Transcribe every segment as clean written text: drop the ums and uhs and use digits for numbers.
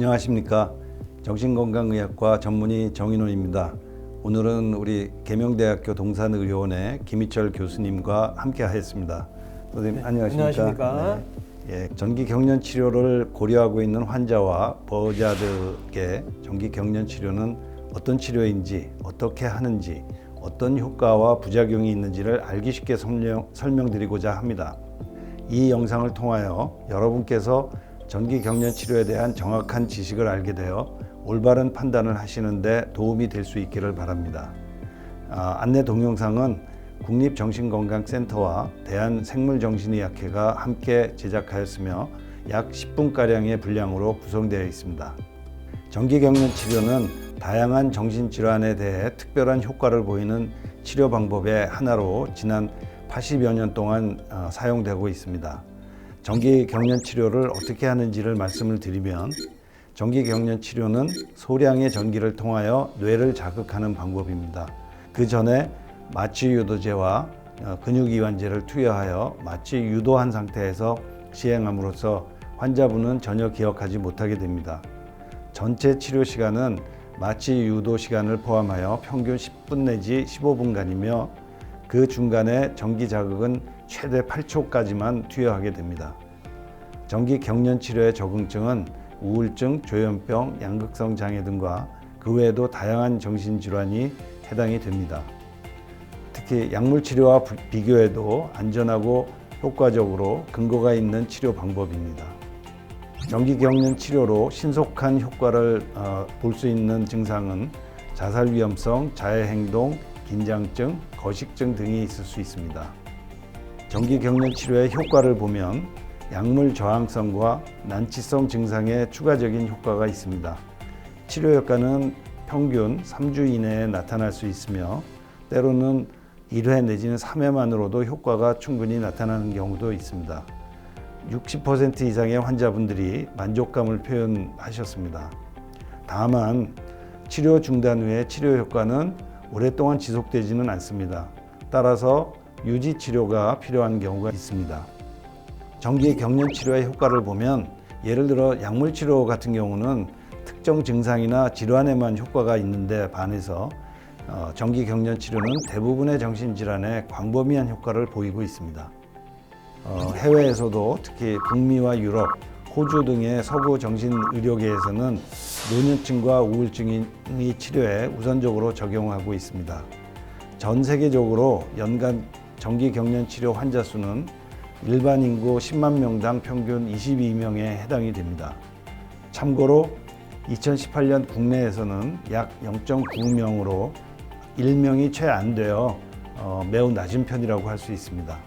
안녕하십니까. 정신건강의학과 전문의 정인원입니다. 오늘은 우리 계명대학교 동산의료원의 김희철 교수님과 함께 하겠습니다. 선생님 안녕하십니까. 안녕하십니까. 예, 전기경련 치료를 고려하고 있는 환자와 보호자들께 전기경련 치료는 어떤 치료인지, 어떻게 하는지, 어떤 효과와 부작용이 있는지를 알기 쉽게 설명드리고자 합니다. 이 영상을 통하여 여러분께서 전기경련 치료에 대한 정확한 지식을 알게 되어 올바른 판단을 하시는 데 도움이 될 수 있기를 바랍니다. 안내 동영상은 국립정신건강센터와 대한생물정신의학회가 함께 제작하였으며 약 10분가량의 분량으로 구성되어 있습니다. 전기경련 치료는 다양한 정신질환에 대해 특별한 효과를 보이는 치료 방법의 하나로 지난 80여 년 동안 사용되고 있습니다. 전기경련 치료를 어떻게 하는지를 말씀을 드리면, 전기경련 치료는 소량의 전기를 통하여 뇌를 자극하는 방법입니다. 그 전에 마취유도제와 근육이완제를 투여하여 마취 유도한 상태에서 시행함으로써 환자분은 전혀 기억하지 못하게 됩니다. 전체 치료 시간은 마취 유도 시간을 포함하여 평균 10분 내지 15분간이며 그 중간에 전기 자극은 최대 8초까지만 투여하게 됩니다. 전기경련 치료의 적응증은 우울증, 조현병, 양극성 장애 등과 그 외에도 다양한 정신질환이 해당이 됩니다. 특히 약물치료와 비교해도 안전하고 효과적으로 근거가 있는 치료 방법입니다. 전기경련 치료로 신속한 효과를 볼 수 있는 증상은 자살 위험성, 자해행동, 긴장증, 거식증 등이 있을 수 있습니다. 전기경련 치료의 효과를 보면 약물 저항성과 난치성 증상에 추가적인 효과가 있습니다. 치료 효과는 평균 3주 이내에 나타날 수 있으며 때로는 1회 내지는 3회만으로도 효과가 충분히 나타나는 경우도 있습니다. 60% 이상의 환자분들이 만족감을 표현하셨습니다. 다만 치료 중단 후에 치료 효과는 오랫동안 지속되지는 않습니다. 따라서 유지 치료가 필요한 경우가 있습니다. 전기경련 치료의 효과를 보면, 예를 들어 약물 치료 같은 경우는 특정 증상이나 질환에만 효과가 있는데 반해서 전기경련 치료는 대부분의 정신질환에 광범위한 효과를 보이고 있습니다. 해외에서도 특히 북미와 유럽, 호주 등의 서구 정신의료계에서는 노년층과 우울증의 치료에 우선적으로 적용하고 있습니다. 전 세계적으로 연간 전기경련 치료 환자 수는 일반 인구 10만 명당 평균 22명에 해당이 됩니다. 참고로 2018년 국내에서는 약 0.9명으로 1명이 채 안 되어 매우 낮은 편이라고 할 수 있습니다.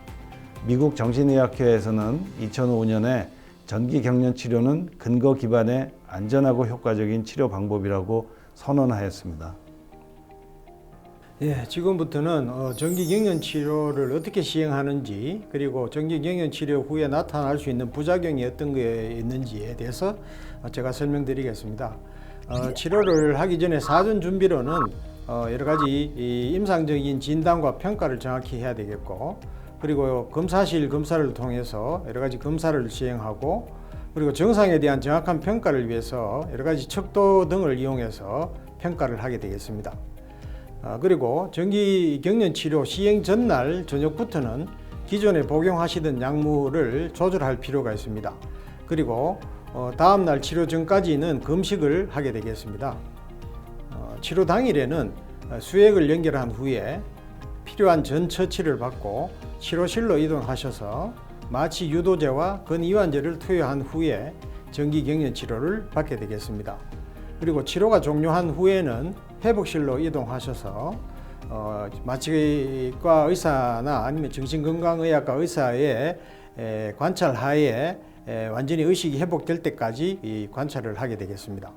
미국 정신의학회에서는 2005년에 전기경련 치료는 근거 기반의 안전하고 효과적인 치료 방법이라고 선언하였습니다. 예, 지금부터는 전기경련 치료를 어떻게 시행하는지, 그리고 전기경련 치료 후에 나타날 수 있는 부작용이 어떤 게 있는지에 대해서 제가 설명드리겠습니다. 치료를 하기 전에 사전 준비로는 여러 가지 임상적인 진단과 평가를 정확히 해야 되겠고, 그리고 검사실 검사를 통해서 여러 가지 검사를 시행하고, 그리고 정상에 대한 정확한 평가를 위해서 여러 가지 척도 등을 이용해서 평가를 하게 되겠습니다. 그리고 전기경련 치료 시행 전날 저녁부터는 기존에 복용하시던 약물을 조절할 필요가 있습니다. 그리고 다음날 치료 전까지는 금식을 하게 되겠습니다. 치료 당일에는 수액을 연결한 후에 필요한 전 처치를 받고 치료실로 이동하셔서 마취 유도제와 근이완제를 투여한 후에 전기경련 치료를 받게 되겠습니다. 그리고 치료가 종료한 후에는 회복실로 이동하셔서 마취과 의사나 아니면 정신건강의학과 의사의 관찰하에 완전히 의식이 회복될 때까지 관찰을 하게 되겠습니다.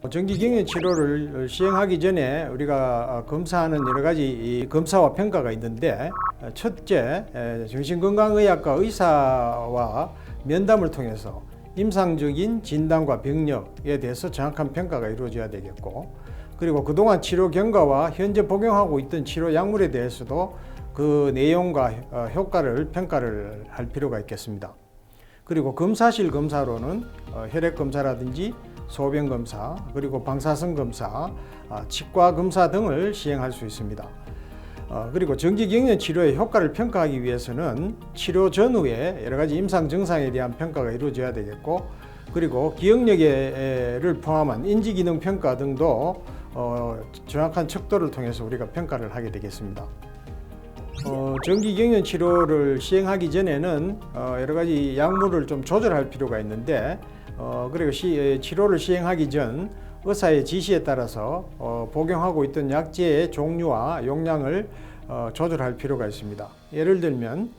전기경련 치료를 시행하기 전에 우리가 검사하는 여러 가지 검사와 평가가 있는데, 첫째, 정신건강의학과 의사와 면담을 통해서 임상적인 진단과 병력에 대해서 정확한 평가가 이루어져야 되겠고, 그리고 그동안 치료 경과와 현재 복용하고 있던 치료 약물에 대해서도 그 내용과 효과를 평가를 할 필요가 있겠습니다. 그리고 검사실 검사로는 혈액 검사라든지 소변 검사, 그리고 방사선 검사, 치과 검사 등을 시행할 수 있습니다. 그리고 정기경련 치료의 효과를 평가하기 위해서는 치료 전후에 여러 가지 임상 증상에 대한 평가가 이루어져야 되겠고, 그리고 기억력을 포함한 인지기능 평가 등도 정확한 척도를 통해서 우리가 평가를 하게 되겠습니다. 정기경련 치료를 시행하기 전에는 여러 가지 약물을 좀 조절할 필요가 있는데, 그리고 치료를 시행하기 전 의사의 지시에 따라서 복용하고 있던 약제의 종류와 용량을 조절할 필요가 있습니다. 예를 들면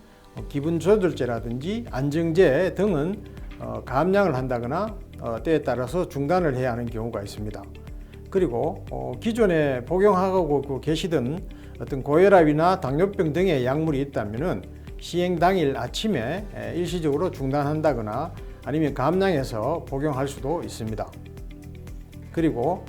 기분 조절제라든지 안정제 등은 감량을 한다거나 때에 따라서 중단을 해야 하는 경우가 있습니다. 그리고 기존에 복용하고 계시던 어떤 고혈압이나 당뇨병 등의 약물이 있다면은 시행 당일 아침에 일시적으로 중단한다거나 아니면 감량해서 복용할 수도 있습니다. 그리고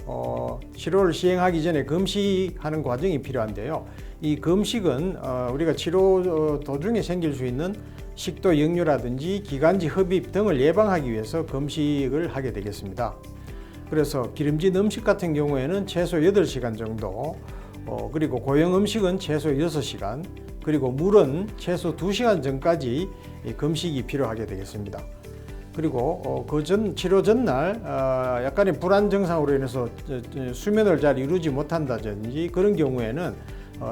치료를 시행하기 전에 금식하는 과정이 필요한데요. 이 금식은 우리가 치료 도중에 생길 수 있는 식도 역류라든지 기관지 흡입 등을 예방하기 위해서 금식을 하게 되겠습니다. 그래서 기름진 음식 같은 경우에는 최소 8시간 정도, 그리고 고형 음식은 최소 6시간, 그리고 물은 최소 2시간 전까지 금식이 필요하게 되겠습니다. 그리고 치료 전날 약간의 불안 증상으로 인해서 수면을 잘 이루지 못한다든지 그런 경우에는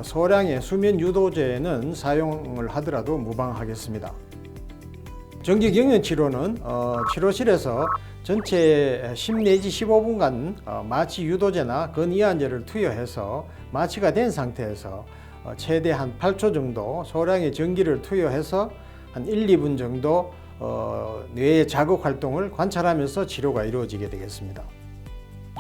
소량의 수면 유도제는 사용을 하더라도 무방하겠습니다. 정기경련 치료는 치료실에서 전체 10 내지 15분간 마취 유도제나 건이완제를 투여해서 마취가 된 상태에서 최대 한 8초 정도 소량의 전기를 투여해서 한 1, 2분 정도 뇌의 자극 활동을 관찰하면서 치료가 이루어지게 되겠습니다.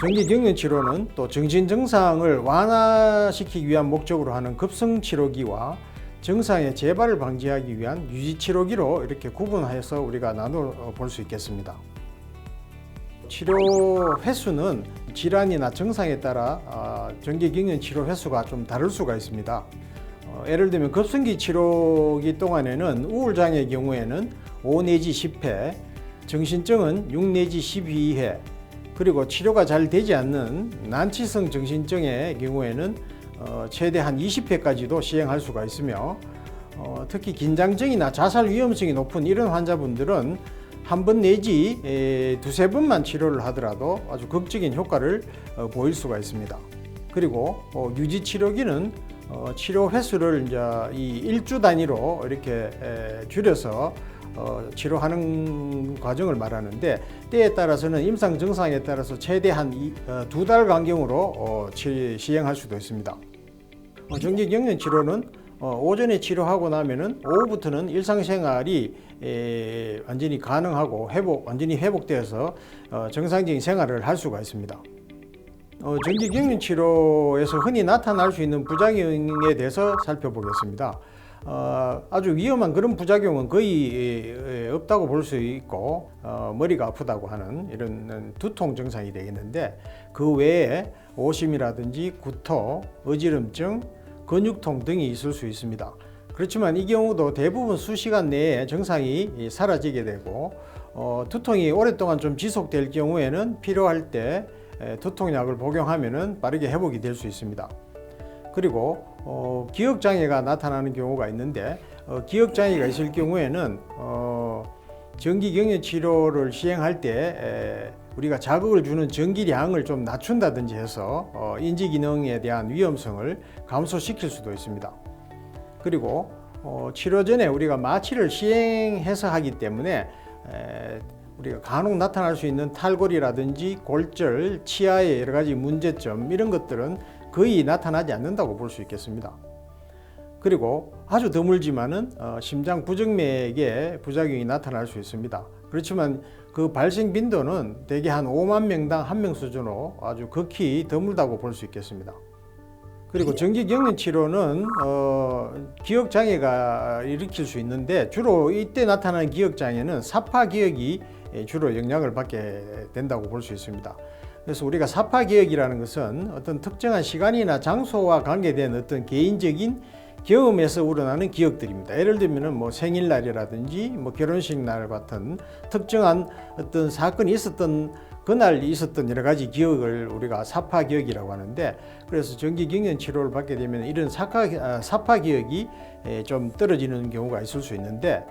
정기경련 치료는 또 정신 증상을 완화시키기 위한 목적으로 하는 급성 치료기와 증상의 재발을 방지하기 위한 유지 치료기로 이렇게 구분해서 우리가 나눠 볼 수 있겠습니다. 치료 횟수는 질환이나 증상에 따라 정기경련 치료 횟수가 좀 다를 수가 있습니다. 예를 들면 급성기 치료기 동안에는 우울장애의 경우에는 5 내지 10회, 정신증은 6 내지 12회, 그리고 치료가 잘 되지 않는 난치성 정신증의 경우에는 최대 한 20회까지도 시행할 수가 있으며, 특히 긴장증이나 자살 위험성이 높은 이런 환자분들은 한 번 내지 두세 번만 치료를 하더라도 아주 극적인 효과를 보일 수가 있습니다. 그리고 유지 치료기는 치료 횟수를 이제 이 일주 단위로 이렇게 줄여서 치료하는 과정을 말하는데, 때에 따라서는 임상 증상에 따라서 최대한 2달 간격으로 시행할 수도 있습니다. 정기경련 치료는 오전에 치료하고 나면은 오후부터는 일상생활이 완전히 가능하고 완전히 회복되어서 정상적인 생활을 할 수가 있습니다. 정기경련 치료에서 흔히 나타날 수 있는 부작용에 대해서 살펴보겠습니다. 아주 위험한 그런 부작용은 거의 없다고 볼 수 있고, 머리가 아프다고 하는 이런 두통 증상이 되겠는데, 그 외에 오심이라든지 구토, 어지럼증, 근육통 등이 있을 수 있습니다. 그렇지만 이 경우도 대부분 수시간 내에 증상이 사라지게 되고, 두통이 오랫동안 좀 지속될 경우에는 필요할 때 두통약을 복용하면 빠르게 회복이 될 수 있습니다. 그리고 기억장애가 나타나는 경우가 있는데, 기억장애가 있을 경우에는 정기경련 치료를 시행할 때 우리가 자극을 주는 전기량을 좀 낮춘다든지 해서 인지기능에 대한 위험성을 감소시킬 수도 있습니다. 그리고 치료 전에 우리가 마취를 시행해서 하기 때문에 우리가 간혹 나타날 수 있는 탈골이라든지 골절, 치아의 여러 가지 문제점, 이런 것들은 거의 나타나지 않는다고 볼 수 있겠습니다. 그리고 아주 드물지만은 심장 부정맥에 부작용이 나타날 수 있습니다. 그렇지만 그 발생 빈도는 대개 한 5만 명당 1명 수준으로 아주 극히 드물다고 볼 수 있겠습니다. 그리고 정기경련 치료는 기억장애가 일으킬 수 있는데, 주로 이때 나타나는 기억장애는 사파기억이 주로 영향을 받게 된다고 볼 수 있습니다. 그래서 우리가 사파기억이라는 것은 어떤 특정한 시간이나 장소와 관계된 어떤 개인적인 경험에서 우러나는 기억들입니다. 예를 들면 뭐 생일날이라든지 뭐 결혼식 날 같은 특정한 어떤 사건이 있었던 그날 있었던 여러 가지 기억을 우리가 사파 기억이라고 하는데, 그래서 정기 경련 치료를 받게 되면 이런 사파 기억이 좀 떨어지는 경우가 있을 수 있는데,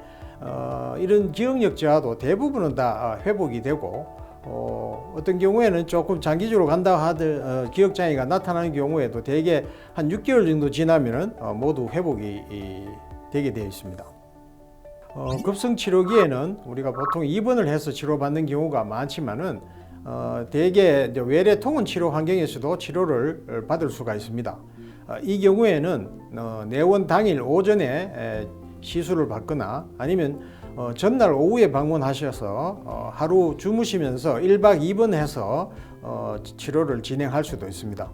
이런 기억력 저하도 대부분은 다 회복이 되고, 어떤 경우에는 조금 장기적으로 간다 하들 기억 장애가 나타나는 경우에도 대개 한 6개월 정도 지나면은 모두 회복이 되게 되어 있습니다. 급성 치료기에는 우리가 보통 입원을 해서 치료받는 경우가 많지만은 대개 이제 외래 통원 치료 환경에서도 치료를 받을 수가 있습니다. 이 경우에는 내원 당일 오전에 시술을 받거나 아니면 전날 오후에 방문하셔서 하루 주무시면서 1박 2번해서 치료를 진행할 수도 있습니다.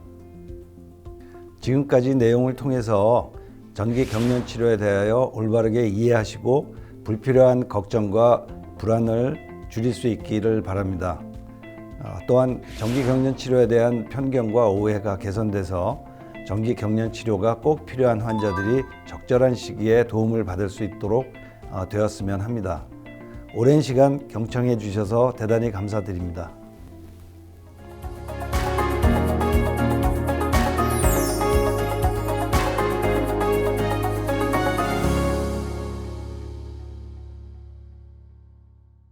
지금까지 내용을 통해서 정기 경련 치료에 대하여 올바르게 이해하시고 불필요한 걱정과 불안을 줄일 수 있기를 바랍니다. 또한 정기 경련 치료에 대한 편견과 오해가 개선돼서 정기 경련 치료가 꼭 필요한 환자들이 적절한 시기에 도움을 받을 수 있도록 되었으면 합니다. 오랜 시간 경청해 주셔서 대단히 감사드립니다.